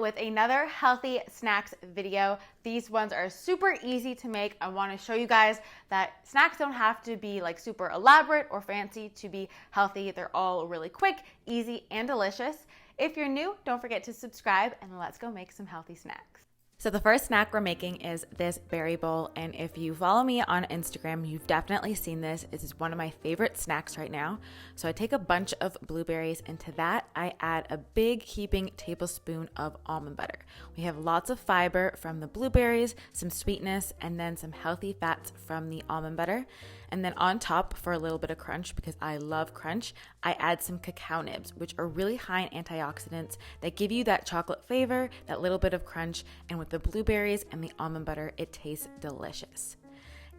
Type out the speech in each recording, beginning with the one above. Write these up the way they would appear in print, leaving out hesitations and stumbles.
with another healthy snacks video. These ones are super easy to make. I want to show you guys that snacks don't have to be like super elaborate or fancy to be healthy. They're all really quick, easy, and delicious. If you're new, don't forget to subscribe and let's go make some healthy snacks. So the first snack we're making is this berry bowl, and if you follow me on Instagram, you've definitely seen this. This is one of my favorite snacks right now. So I take a bunch of blueberries, and to that I add a big heaping tablespoon of almond butter. We have lots of fiber from the blueberries, some sweetness, and then some healthy fats from the almond butter. And then on top, for a little bit of crunch, because I love crunch, I add some cacao nibs, which are really high in antioxidants that give you that chocolate flavor, that little bit of crunch, and with the blueberries and the almond butter, it tastes delicious.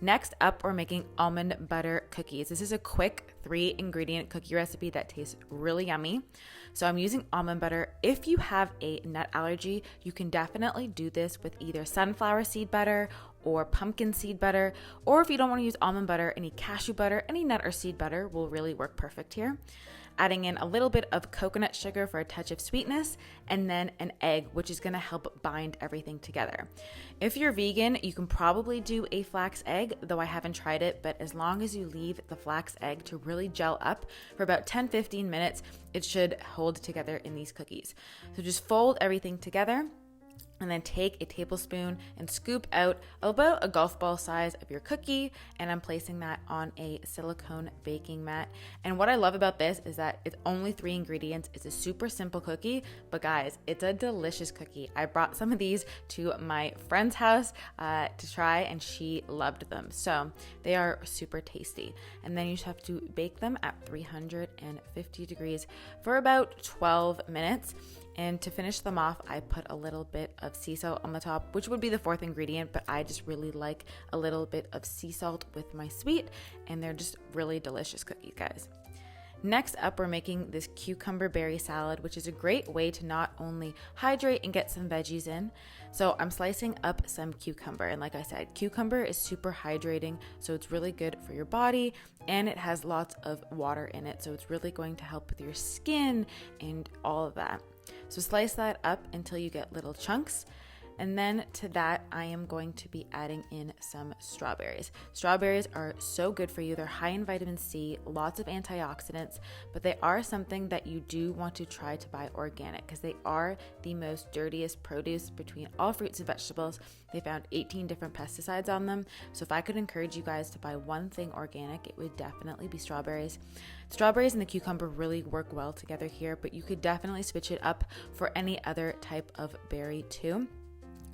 Next up, we're making almond butter cookies. This is a quick 3-ingredient cookie recipe that tastes really yummy. So I'm using almond butter. If you have a nut allergy, you can definitely do this with either sunflower seed butter or pumpkin seed butter, or if you don't want to use almond butter, any cashew butter, any nut or seed butter will really work perfect here. Adding in a little bit of coconut sugar for a touch of sweetness, and then an egg, which is going to help bind everything together. If you're vegan, you can probably do a flax egg, though I haven't tried it, but as long as you leave the flax egg to really gel up for about 10-15 minutes, it should hold together in these cookies. So just fold everything together, and then take a tablespoon and scoop out about a golf ball size of your cookie, and I'm placing that on a silicone baking mat. And what I love about this is that it's only 3 ingredients. It's a super simple cookie, but guys, it's a delicious cookie. I brought some of these to my friend's house to try, and she loved them. So they are super tasty. And then you just have to bake them at 350 degrees for about 12 minutes. And to finish them off, I put a little bit of sea salt on the top, which would be the 4th ingredient, but I just really like a little bit of sea salt with my sweet, and they're just really delicious cookies, guys. Next up, we're making this cucumber berry salad, which is a great way to not only hydrate and get some veggies in. So I'm slicing up some cucumber, and like I said, cucumber is super hydrating, so it's really good for your body, and it has lots of water in it, so it's really going to help with your skin and all of that. So slice that up until you get little chunks. And then to that, I am going to be adding in some strawberries. Strawberries are so good for you. They're high in vitamin C, lots of antioxidants, but they are something that you do want to try to buy organic because they are the most dirtiest produce between all fruits and vegetables. They found 18 different pesticides on them. So if I could encourage you guys to buy one thing organic, it would definitely be strawberries. Strawberries and the cucumber really work well together here, but you could definitely switch it up for any other type of berry too.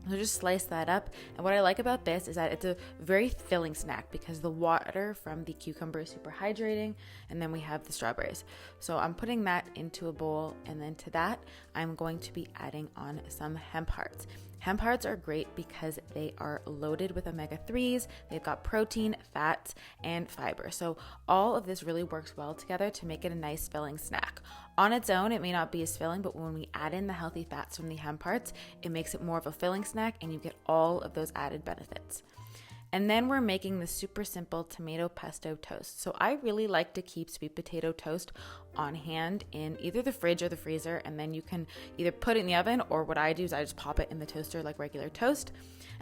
So just slice that up, and what I like about this is that it's a very filling snack because the water from the cucumber is super hydrating, and then we have the strawberries. So I'm putting that into a bowl, and then to that I'm going to be adding on some hemp hearts. Hemp hearts are great because they are loaded with omega-3s, they've got protein, fats, and fiber. So all of this really works well together to make it a nice filling snack. On its own, it may not be as filling, but when we add in the healthy fats from the hemp hearts, it makes it more of a filling snack and you get all of those added benefits. And then we're making the super simple tomato pesto toast. So I really like to keep sweet potato toast on hand in either the fridge or the freezer, and then you can either put it in the oven, or what I do is I just pop it in the toaster like regular toast.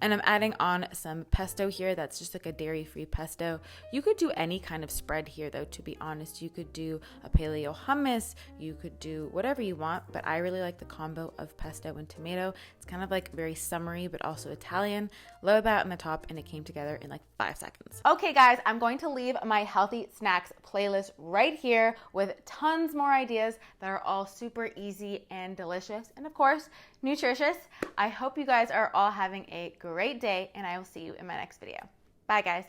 And I'm adding on some pesto here. That's just like a dairy-free pesto. You could do any kind of spread here though, to be honest. You could do a paleo hummus, you could do whatever you want, but I really like the combo of pesto and tomato. It's kind of like very summery, but also Italian. Load that on the top, and it came together in like 5 seconds. Okay guys, I'm going to leave my healthy snacks playlist right here with tons more ideas that are all super easy and delicious, and of course, nutritious. I hope you guys are all having a great day, and I will see you in my next video. Bye guys.